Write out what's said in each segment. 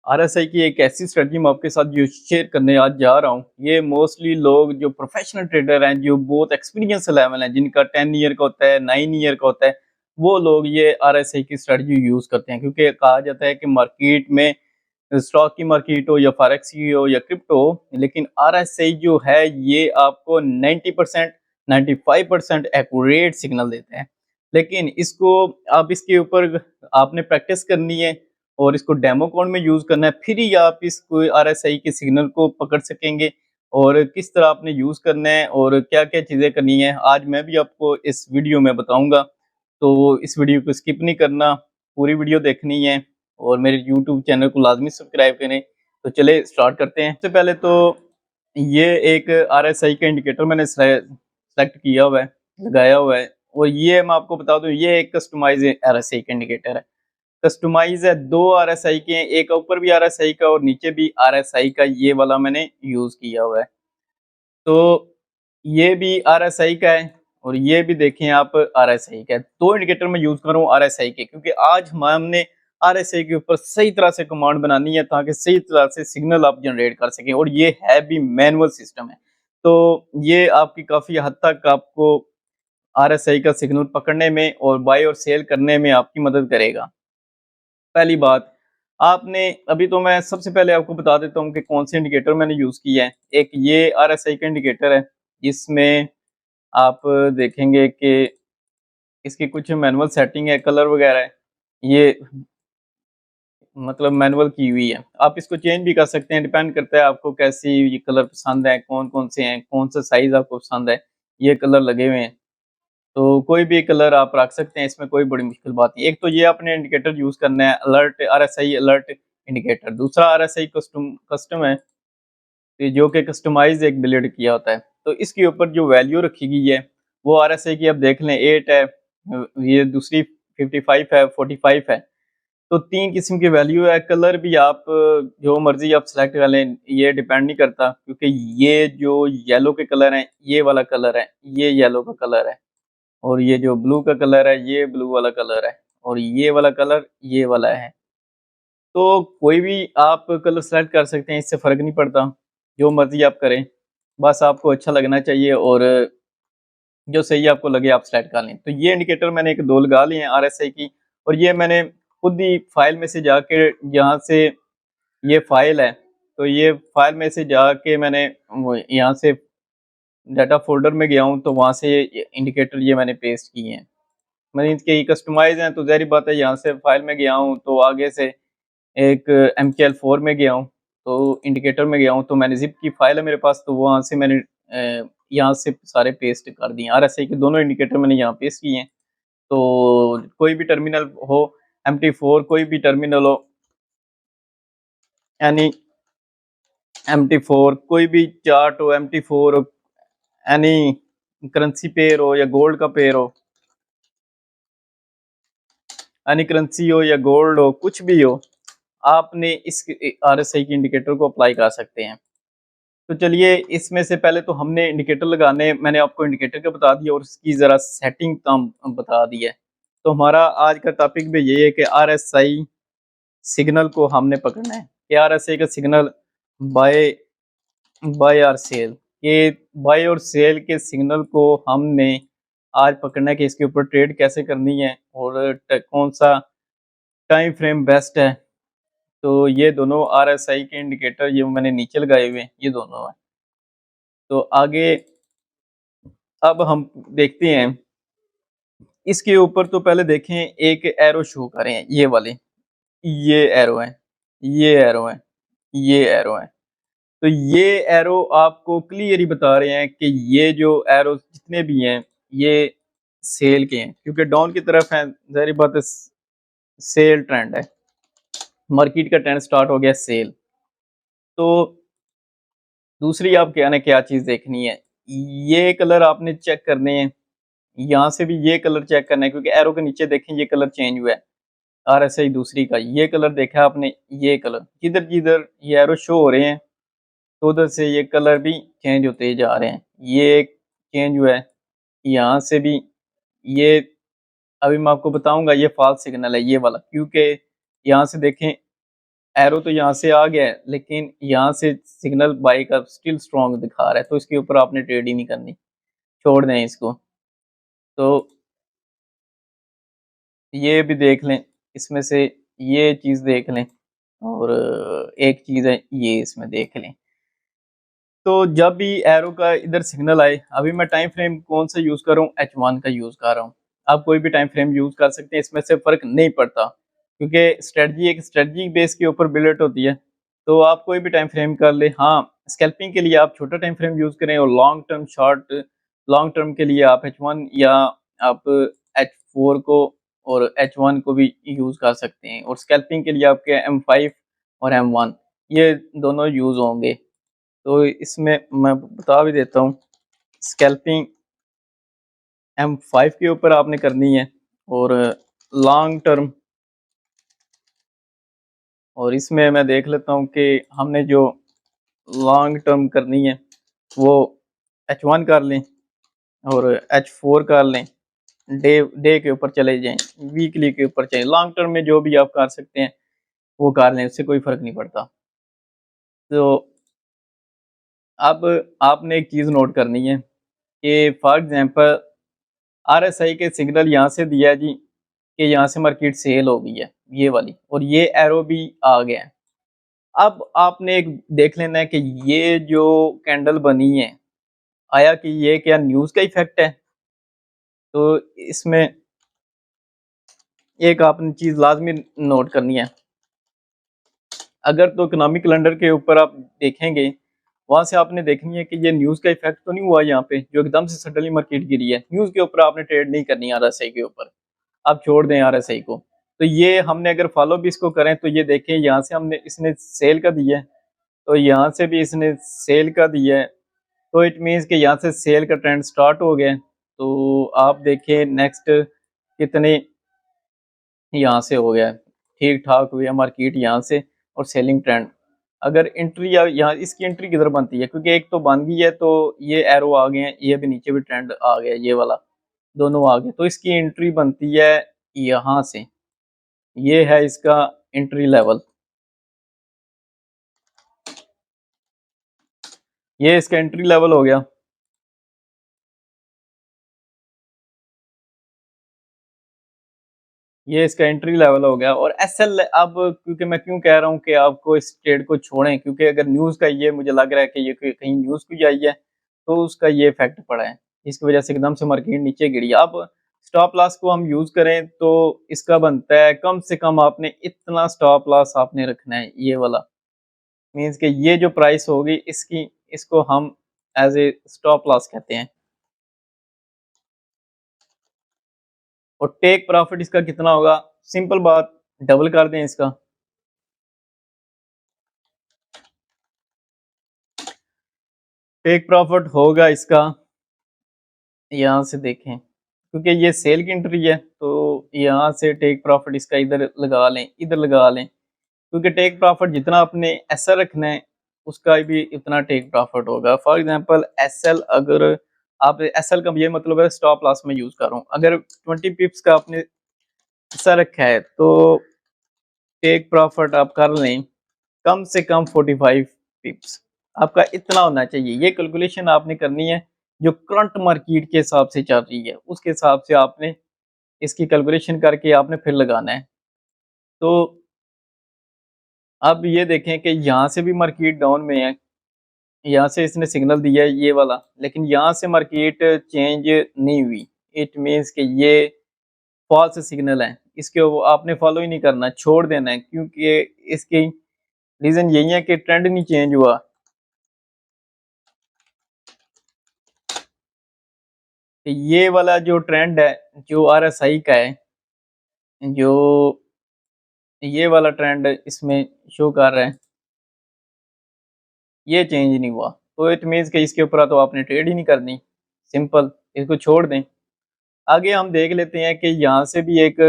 RSI की एक ऐसी स्ट्रेटजी मैं आपके साथ जो शेयर करने आज जा रहा हूँ। ये मोस्टली लोग जो प्रोफेशनल ट्रेडर हैं, जो बहुत एक्सपीरियंस लेवल है, जिनका 10 ईयर का होता है, 9 ईयर का होता है, वो लोग ये आरएसआई की स्ट्रेटजी यूज करते हैं। क्योंकि कहा जाता है कि मार्केट में स्टॉक की मार्केट हो या फॉरेक्स की हो या क्रिप्टो हो, लेकिन आरएसआई जो है ये आपको 90% 95% एक्यूरेट सिग्नल देते हैं। लेकिन इसको आप इसके ऊपर आपने प्रैक्टिस करनी है और इसको डेमो कोड में यूज करना है, फिर ही आप इसको आरएसआई के सिग्नल को पकड़ सकेंगे। और किस तरह आपने यूज करना है और क्या क्या चीजें करनी है, आज मैं भी आपको इस वीडियो में बताऊंगा। तो इस वीडियो को स्किप नहीं करना, पूरी वीडियो देखनी है और मेरे यूट्यूब चैनल को लाजमी सब्सक्राइब करें। तो चले स्टार्ट करते हैं। सबसे पहले तो ये एक आरएसआई का इंडिकेटर मैंने सेलेक्ट किया हुआ है, लगाया हुआ है। और ये मैं आपको बता दूं, ये एक कस्टमाइज आरएसआई का इंडिकेटर है। कस्टमाइज है, दो आरएसआई के हैं, एक ऊपर भी आरएसआई का और नीचे भी आरएसआई का, ये वाला मैंने यूज किया हुआ है। तो ये भी आरएसआई का है और ये भी देखें आप आरएसआई का है। दो इंडिकेटर में यूज कर रहा हूँ आरएसआई के, क्योंकि आज हमने आरएसआई के ऊपर सही तरह से कमांड बनानी है ताकि सही तरह से सिग्नल आप जनरेट कर सकें। और ये है भी मैनुअल सिस्टम है, तो ये आपकी काफी हद तक आपको आरएसआई का सिग्नल पकड़ने में और बाय और सेल करने में आपकी मदद करेगा। पहली बात, आपने अभी तो मैं सबसे पहले आपको बता देता हूँ कि कौन से इंडिकेटर मैंने यूज किया है। एक ये आरएसआई का इंडिकेटर है, जिसमें आप देखेंगे कि इसकी कुछ मैनुअल सेटिंग है, कलर वगैरह है, ये मतलब मैनुअल की हुई है। आप इसको चेंज भी कर सकते हैं, डिपेंड करता है आपको कैसी ये कलर पसंद है, कौन कौन से हैं, कौन सा साइज आपको पसंद है। ये कलर लगे हुए हैं, तो कोई भी कलर आप रख सकते हैं, इसमें कोई बड़ी मुश्किल बात नहीं। एक तो ये आपने इंडिकेटर यूज करना है, अलर्ट आरएसआई अलर्ट इंडिकेटर। दूसरा आरएसआई कस्टम कस्टम है, तो जो कि कस्टमाइज एक बिल्ड किया होता है। तो इसके ऊपर जो वैल्यू रखी गई है वो आरएसआई की आप देख लें, 8 है, ये दूसरी 55 है, 45 है। तो तीन किस्म की वैल्यू है। कलर भी आप जो मर्जी आप सेलेक्ट कर लें, ये डिपेंड नहीं करता, क्योंकि ये जो येलो के कलर है, ये वाला कलर है, ये येलो का कलर है। और ये जो ब्लू का कलर है, ये ब्लू वाला कलर है। और ये वाला कलर ये वाला है। तो कोई भी आप कलर सेलेक्ट कर सकते हैं, इससे फ़र्क नहीं पड़ता, जो मर्ज़ी आप करें। बस आपको अच्छा लगना चाहिए और जो सही आपको लगे आप सेलेक्ट कर लें। तो ये इंडिकेटर मैंने एक 2 लगा लिए हैं आरएसआई की, और ये मैंने खुद ही फ़ाइल में से जाके, यहाँ से ये फ़ाइल है, तो ये फ़ाइल में से जाके मैंने वो यहाँ से डाटा फ़ोल्डर में गया हूँ, तो वहाँ से ये इंडिकेटर ये मैंने पेस्ट किए हैं। मैंने इनके कस्टमाइज़ हैं, तो ज़ाहिर बात है, यहाँ से फ़ाइल में गया हूँ, तो आगे से एक MKL4 में गया हूँ, तो इंडिकेटर में गया हूँ, तो मैंने ज़िप की फ़ाइल है मेरे पास, तो वहाँ से मैंने यहाँ से सारे पेस्ट कर दिए। आरएसआई के दोनों इंडिकेटर मैंने यहाँ पेस्ट किए हैं। तो कोई भी टर्मिनल हो, MT4 कोई भी टर्मिनल हो, यानी MT4 कोई भी चार्ट हो, MT4 हो, एनी करेंसी पेयर हो या गोल्ड का पेयर हो, एनी करेंसी हो या गोल्ड हो, कुछ भी हो, आपने इस आरएसआई के इंडिकेटर को अप्लाई कर सकते हैं। तो चलिए, इसमें से पहले तो हमने इंडिकेटर लगाने, मैंने आपको इंडिकेटर का बता दिया और उसकी ज़रा सेटिंग काम बता दी है। तो हमारा आज का टॉपिक भी यही है कि आरएसआई सिग्नल को हमने पकड़ना है कि आरएसआई का सिग्नल बाय बाय और सेल, ये बाय और सेल के सिग्नल को हमने आज पकड़ना है कि इसके ऊपर ट्रेड कैसे करनी है और कौन सा टाइम फ्रेम बेस्ट है। तो ये दोनों आरएसआई के इंडिकेटर ये मैंने नीचे लगाए हुए हैं, ये दोनों हैं। तो आगे अब हम देखते हैं इसके ऊपर। तो पहले देखें, एक एरो शो करें, ये वाले, ये एरो है, ये एरो है, ये एरो है। तो ये एरो आपको क्लियर ही बता रहे हैं कि ये जो एरो जितने भी हैं ये सेल के हैं, क्योंकि डाउन की तरफ है, जाहिर बात है सेल ट्रेंड है, मार्केट का ट्रेंड स्टार्ट हो गया सेल। तो दूसरी आप क्या ना क्या चीज देखनी है, ये कलर आपने चेक करने हैं, यहाँ से भी ये कलर चेक करना है, क्योंकि एरो के नीचे देखें ये कलर चेंज हुआ है। आरएसआई दूसरी का ये कलर देखा आपने, ये कलर जिधर जिधर ये एरो शो हो रहे हैं, तो उधर से ये कलर भी चेंज होते जा रहे हैं। ये चेंज हुआ है, यहाँ से भी ये, अभी मैं आपको बताऊंगा, ये फॉल्स सिग्नल है ये वाला, क्योंकि यहाँ से देखें एरो तो यहाँ से आ गया है, लेकिन यहाँ से सिग्नल बाई का स्टिल स्ट्रॉन्ग दिखा रहा है, तो इसके ऊपर आपने ट्रेड ही नहीं करनी, छोड़ दें इसको। तो ये भी देख लें, इसमें से ये चीज़ देख लें, और एक चीज़ है ये इसमें देख लें। तो जब भी एरो का इधर सिग्नल आए, अभी मैं टाइम फ्रेम कौन सा यूज़ कर रहा हूँ, H1 का यूज़ कर रहा हूँ। आप कोई भी टाइम फ्रेम यूज़ कर सकते हैं, इसमें से फ़र्क नहीं पड़ता, क्योंकि स्ट्रेटजी एक स्ट्रेटजी बेस के ऊपर बिल्ड होती है। तो आप कोई भी टाइम फ्रेम कर ले। हाँ, स्कैल्पिंग के लिए आप छोटा टाइम फ्रेम यूज़ करें, और लॉन्ग टर्म के लिए आप H1 या आप H4 को और H1 को भी यूज़ कर सकते हैं, और स्कैल्पिंग के लिए आपके M5 और M1 ये दोनों यूज़ होंगे। तो इसमें मैं बता भी देता हूँ, स्कैल्पिंग M5 के ऊपर आपने करनी है, और लॉन्ग टर्म, और इसमें मैं देख लेता हूँ कि हमने जो लॉन्ग टर्म करनी है वो H1 कर लें और H4 कर लें, डे डे के ऊपर चले जाएं, वीकली के ऊपर चले, लॉन्ग टर्म में जो भी आप कर सकते हैं वो कर लें, उससे कोई फर्क नहीं पड़ता। तो अब आपने एक चीज़ नोट करनी है कि फॉर एग्जांपल RSI के सिग्नल यहाँ से दिया है जी, कि यहाँ से मार्केट सेल हो गई है ये वाली, और ये एरो भी आ गया है। अब आपने एक देख लेना है कि ये जो कैंडल बनी है, आया कि ये क्या न्यूज़ का इफेक्ट है। तो इसमें एक आपने चीज़ लाजमी नोट करनी है, अगर तो इकोनॉमिक कैलेंडर के ऊपर आप देखेंगे, वहां से आपने देखनी है कि ये न्यूज़ का इफेक्ट तो नहीं हुआ यहाँ पे, जो एकदम से सडनली मार्केट गिरी है। न्यूज़ के ऊपर आपने ट्रेड नहीं करनी RSI के ऊपर, आप छोड़ दें RSI को। तो ये हमने अगर फॉलो भी इसको करें, तो ये देखें यहाँ से हमने इसने सेल का दिया है, तो यहाँ से भी इसने सेल का दिया है, तो इट मीन्स कि यहाँ से सेल का ट्रेंड स्टार्ट हो गया है। तो आप देखें नेक्स्ट कितने यहाँ से हो गया है, ठीक ठाक हुई है मार्केट यहाँ से, और सेलिंग ट्रेंड। अगर एंट्री या यहाँ इसकी एंट्री किधर बनती है, क्योंकि एक तो बन गई है, तो ये एरो आ गए हैं, ये भी नीचे भी ट्रेंड आ गया, ये वाला दोनों आ गए, तो इसकी एंट्री बनती है यहाँ से। ये है इसका एंट्री लेवल, ये इसका एंट्री लेवल हो गया। ये इसका एंट्री लेवल हो गया। और SL, अब क्योंकि मैं क्यों कह रहा हूँ कि आपको इस ट्रेड को छोड़ें, क्योंकि अगर न्यूज़ का ये मुझे लग रहा है कि ये कहीं न्यूज़ की आई है, तो उसका ये इफेक्ट पड़ा है, इसकी वजह से एकदम से मार्केट नीचे गिरी। अब स्टॉप लॉस को हम यूज करें तो इसका बनता है कम से कम आपने इतना स्टॉप लॉस आपने रखना है, ये वाला मीन्स कि ये जो प्राइस होगी इसकी, इसको हम एज ए स्टॉप लॉस कहते हैं। और टेक प्रॉफिट इसका कितना होगा, सिंपल बात, डबल कर दें इसका। टेक प्रॉफिट होगा इसका, यहाँ से देखें, क्योंकि ये सेल की एंट्री है, तो यहाँ से टेक प्रॉफिट इसका इधर लगा लें, इधर लगा लें, क्योंकि टेक प्रॉफिट जितना आपने ऐसा रखना है उसका भी इतना टेक प्रॉफिट होगा। फॉर एग्जांपल SL, अगर आप SL का ये मतलब है स्टॉप लॉस में यूज कर रहा हूँ, अगर 20 पिप्स का आपने ऐसा रखा है, तो टेक प्रॉफिट आप कर लें कम से कम 45 पिप्स, आपका इतना होना चाहिए। ये कैलकुलेशन आपने करनी है जो करंट मार्केट के हिसाब से चल रही है, उसके हिसाब से आपने इसकी कैलकुलेशन करके आपने फिर लगाना है। तो अब ये देखें कि यहाँ से भी मार्केट डाउन में है, यहाँ से इसने सिग्नल दिया है ये वाला, लेकिन यहाँ से मार्केट चेंज नहीं हुई, इट मीन्स कि ये फॉल्स सिग्नल है, इसके वो आपने फॉलो ही नहीं करना, छोड़ देना है, क्योंकि इसकी रीजन यही है कि ट्रेंड नहीं चेंज हुआ। ये वाला जो ट्रेंड है जो RSI का है, जो ये वाला ट्रेंड इसमें शो कर रहा है, ये चेंज नहीं हुआ, तो इट मीन्स कि इसके ऊपर तो आपने ट्रेड ही नहीं करनी, सिंपल, इसको छोड़ दें। आगे हम देख लेते हैं कि यहाँ से भी एक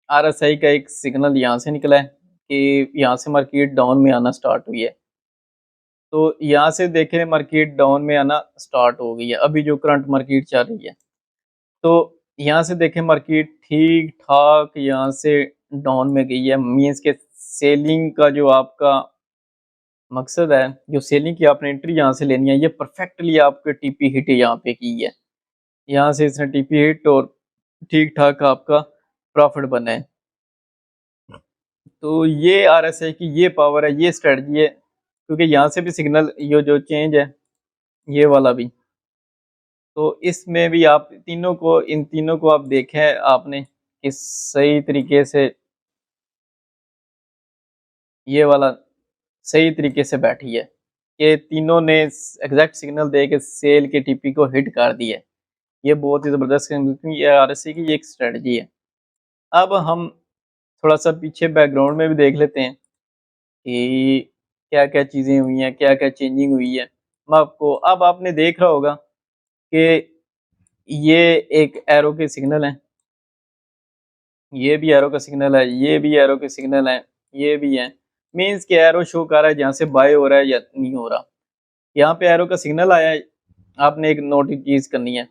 RSI का एक सिग्नल यहाँ से निकला है कि यहाँ से मार्केट डाउन में आना स्टार्ट हुई है, तो यहाँ से देखें मार्केट डाउन में आना स्टार्ट हो गई है, अभी जो करंट मार्केट चल रही है। तो यहाँ से देखें मार्केट ठीक ठाक यहाँ से डाउन में गई है, मींस के सेलिंग का जो आपका मकसद है, जो सेलिंग की आपने एंट्री यहाँ से लेनी है, ये परफेक्टली आपके टीपी हिट यहाँ पे की है। यहाँ से इसने टीपी हिट और ठीक ठाक आपका प्रॉफिट बना है। तो ये आरएसआई की ये पावर है, ये स्ट्रेटजी है, क्योंकि यहाँ से भी सिग्नल ये जो चेंज है, ये वाला भी, तो इसमें भी आप तीनों को, इन तीनों को आप देखें आपने कि सही तरीके से ये वाला सही तरीके से बैठी है कि तीनों ने एग्जैक्ट सिग्नल दे के सेल के टीपी को हिट कर दिया है। ये बहुत ही ज़बरदस्त ये आरएसआई की एक स्ट्रेटजी है। अब हम थोड़ा सा पीछे बैकग्राउंड में भी देख लेते हैं कि क्या क्या चीज़ें हुई हैं, क्या क्या चेंजिंग हुई है। मैं आपको, अब आपने देख रहा होगा कि ये एक एरो के सिग्नल है, ये भी एरो का सिग्नल है, ये भी एरो के सिग्नल है, ये भी है। मीन्स के एरो शो कर रहा है जहाँ से बाय हो रहा है या नहीं हो रहा। यहाँ पे एरो का सिग्नल आया है, आपने एक नोट चीज करनी है,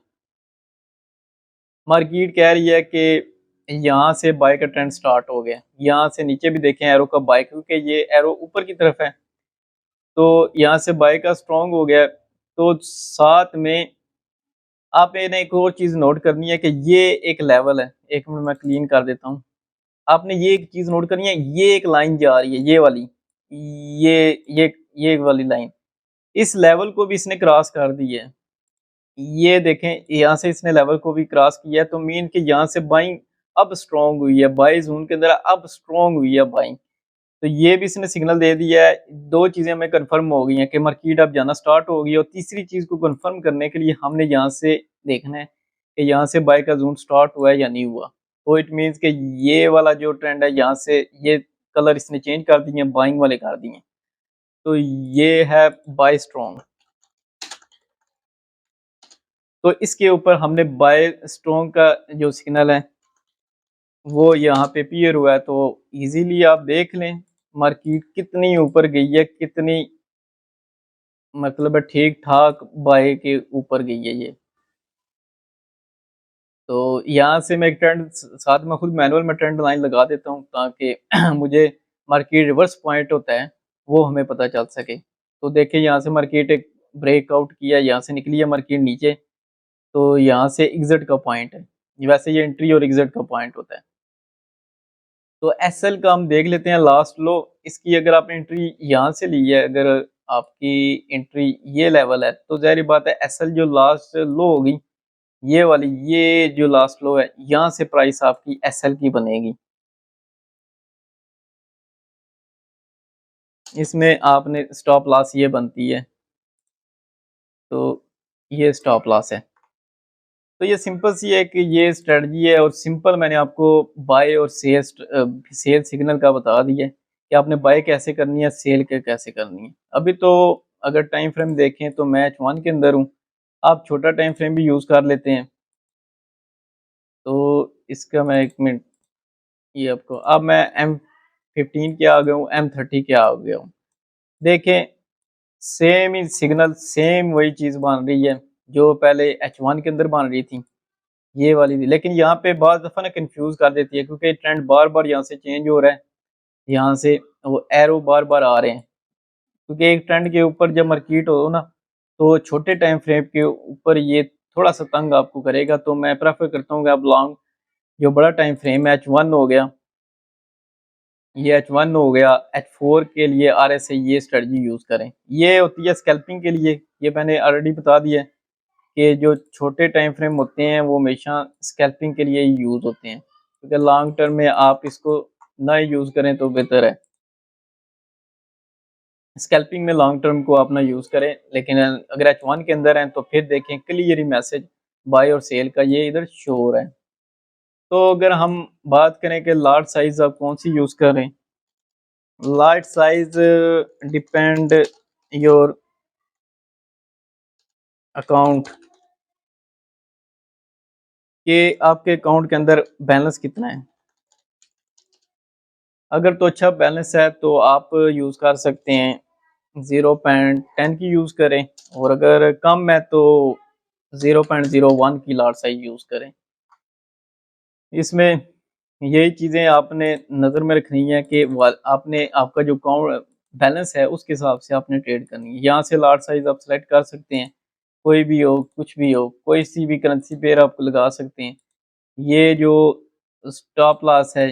मार्केट कह रही है कि यहाँ से बाय का ट्रेंड स्टार्ट हो गया। यहाँ से नीचे भी देखें एरो का बाय, क्योंकि ये एरो ऊपर की तरफ है, तो यहाँ से बाय का स्ट्रॉन्ग हो गया। तो साथ में आप ने एक और चीज नोट करनी है कि ये एक लेवल है, एक मिनट मैं क्लीन कर देता हूँ। आपने ये एक चीज नोट करनी है, ये एक लाइन जा रही है, ये वाली, ये वाली लाइन, इस लेवल को भी इसने क्रॉस कर दी है। ये देखें, यहाँ से इसने लेवल को भी क्रॉस किया है, तो मीन कि यहाँ से बाइंग अब स्ट्रॉन्ग हुई है, बाई जोन के अंदर अब स्ट्रॉन्ग हुई है बाइंग। तो ये भी इसने सिग्नल दे दिया है। दो चीजें हमें कंफर्म हो गई हैं कि मार्केट अब जाना स्टार्ट हो गई है। और तीसरी चीज को कंफर्म करने के लिए हमने यहाँ से देखना है कि यहाँ से बाय का जोन स्टार्ट हुआ है या नहीं हुआ। तो इट मीन्स कि ये वाला जो ट्रेंड है, यहाँ से ये कलर इसने चेंज कर दिए, बाइंग वाले कर दिए, तो ये है बाय स्ट्रॉन्ग। तो इसके ऊपर हमने बाय स्ट्रॉन्ग का जो सिग्नल है वो यहाँ पे अपीयर हुआ है। तो इजीली आप देख लें मार्केट कितनी ऊपर गई है, कितनी मतलब ठीक ठाक बाय के ऊपर गई है ये। तो यहाँ से मैं एक ट्रेंड साथ में खुद मैनुअल में ट्रेंड लाइन लगा देता हूँ, ताकि मुझे मार्केट रिवर्स पॉइंट होता है वो हमें पता चल सके। तो देखिए यहाँ से मार्केट एक ब्रेकआउट किया, यहाँ से निकली है मार्केट नीचे, तो यहाँ से एग्जिट का पॉइंट है। वैसे ये एंट्री और एग्जिट का पॉइंट होता है। तो एसएल का हम देख लेते हैं लास्ट लो। इसकी अगर आपने एंट्री यहाँ से ली है, अगर आपकी एंट्री ये लेवल है, तो जाहिर बात है एसएल जो लास्ट लो होगी ये वाली, ये जो लास्ट लो है, यहाँ से प्राइस आपकी एसएल की बनेगी। इसमें आपने स्टॉप लॉस ये बनती है, तो ये स्टॉप लॉस है। तो ये सिंपल सी है कि ये स्ट्रेटजी है, और सिंपल मैंने आपको बाय और सेल सिग्नल का बता दिया कि आपने बाय कैसे करनी है, सेल कैसे करनी है। अभी तो अगर टाइम फ्रेम देखें तो मैं H1 के अंदर हूँ, आप छोटा टाइम फ्रेम भी यूज़ कर लेते हैं। तो इसका मैं एक मिनट, ये आपको, अब मैं M15 के आ गया हूँ, M30 के आ गया हूँ। देखें सेम ही सिग्नल, सेम वही चीज़ बन रही है जो पहले H1 के अंदर बन रही थी, ये वाली थी। लेकिन यहाँ पे बहुत दफ़ा ना कंफ्यूज कर देती है, क्योंकि ट्रेंड बार बार यहाँ से चेंज हो रहा है, यहाँ से वो एरो बार बार आ रहे हैं। क्योंकि एक ट्रेंड के ऊपर जब मार्केट हो ना, तो छोटे टाइम फ्रेम के ऊपर ये थोड़ा सा तंग आपको करेगा। तो मैं प्रेफर करता हूँ कि आप लॉन्ग, जो बड़ा टाइम फ्रेम है H1 हो गया, ये H1 हो गया, H4 के लिए RSI ये स्ट्रेटजी यूज़ करें। ये होती है स्कैल्पिंग के लिए, ये मैंने ऑलरेडी बता दिया है कि जो छोटे टाइम फ्रेम होते हैं वो हमेशा स्कैल्पिंग के लिए ही यूज़ होते हैं, क्योंकि लॉन्ग टर्म में आप इसको ना यूज़ करें तो बेहतर है। स्कैल्पिंग में लॉन्ग टर्म को आप ना यूज़ करें। लेकिन अगर H1 के अंदर हैं तो फिर देखें क्लियर मैसेज बाय और सेल का ये इधर शो हो रहा है। तो अगर हम बात करें कि लार्ज साइज आप कौन सी यूज़ करें, large size depend your account, कि आपके अकाउंट के अंदर बैलेंस कितना है। अगर तो अच्छा बैलेंस है तो आप यूज़ कर सकते हैं 0.10 की यूज़ करें, और अगर कम है तो 0.01 की लार्ज साइज यूज़ करें। इसमें यही चीज़ें आपने नज़र में रखनी है कि आपने आपका जो अकाउंट बैलेंस है उसके हिसाब से आपने ट्रेड करनी है। यहाँ से लाट साइज़ आप सेलेक्ट कर सकते हैं, कोई भी हो, कुछ भी हो, कोई सी भी करेंसी पेयर आप लगा सकते हैं। ये जो स्टॉप लॉस है,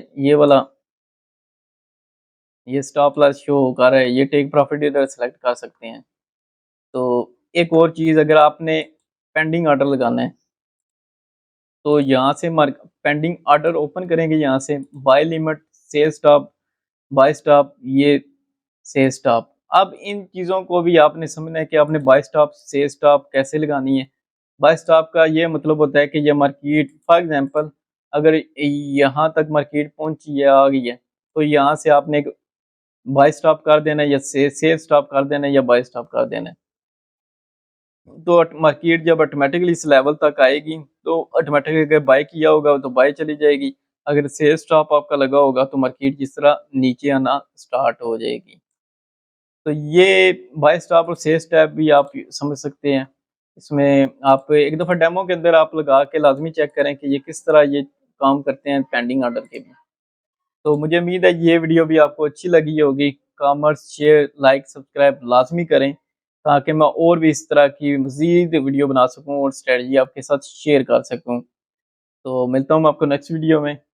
ये स्टॉप लॉस शो कर रहा है, ये टेक प्रॉफिट इधर सेलेक्ट कर सकते हैं। तो एक और चीज़, अगर आपने पेंडिंग ऑर्डर लगाना है तो यहाँ से मार्क पेंडिंग ऑर्डर ओपन करेंगे, यहाँ से buy limit, sell stop, buy stop, ये सेल स्टॉप। अब इन चीज़ों को भी आपने समझना है कि आपने बाय स्टॉप, सेल स्टॉप कैसे लगानी है। बाय स्टॉप का ये मतलब होता है कि ये मार्केट, फॉर एग्जांपल अगर यहाँ तक मार्केट पहुंची है, आ गई है, तो यहाँ से आपने एक बाय स्टॉप कर देना है या सेल स्टॉप कर देना है या बाय स्टॉप कर देना है। तो मार्केट जब ऑटोमेटिकली इस लेवल तक आएगी तो ऑटोमेटिकली अगर बाय किया होगा तो बाय चली जाएगी, अगर सेल स्टॉप आपका लगा होगा तो मार्केट जिस तरह नीचे आना स्टार्ट हो जाएगी। तो ये बाय स्टॉप और सेल स्टॉप भी आप समझ सकते हैं। इसमें आप एक दफ़ा डेमो के अंदर आप लगा के लाजमी चेक करें कि ये किस तरह ये काम करते हैं पेंडिंग ऑर्डर के भी। तो मुझे उम्मीद है ये वीडियो भी आपको अच्छी लगी होगी। कमेंट्स, शेयर, लाइक, सब्सक्राइब लाज़मी करें ताकि मैं और भी इस तरह की मज़ीद वीडियो बना सकूँ और स्ट्रैटेजी आपके साथ शेयर कर सकूँ। तो मिलता हूँ मैं आपको नेक्स्ट वीडियो में।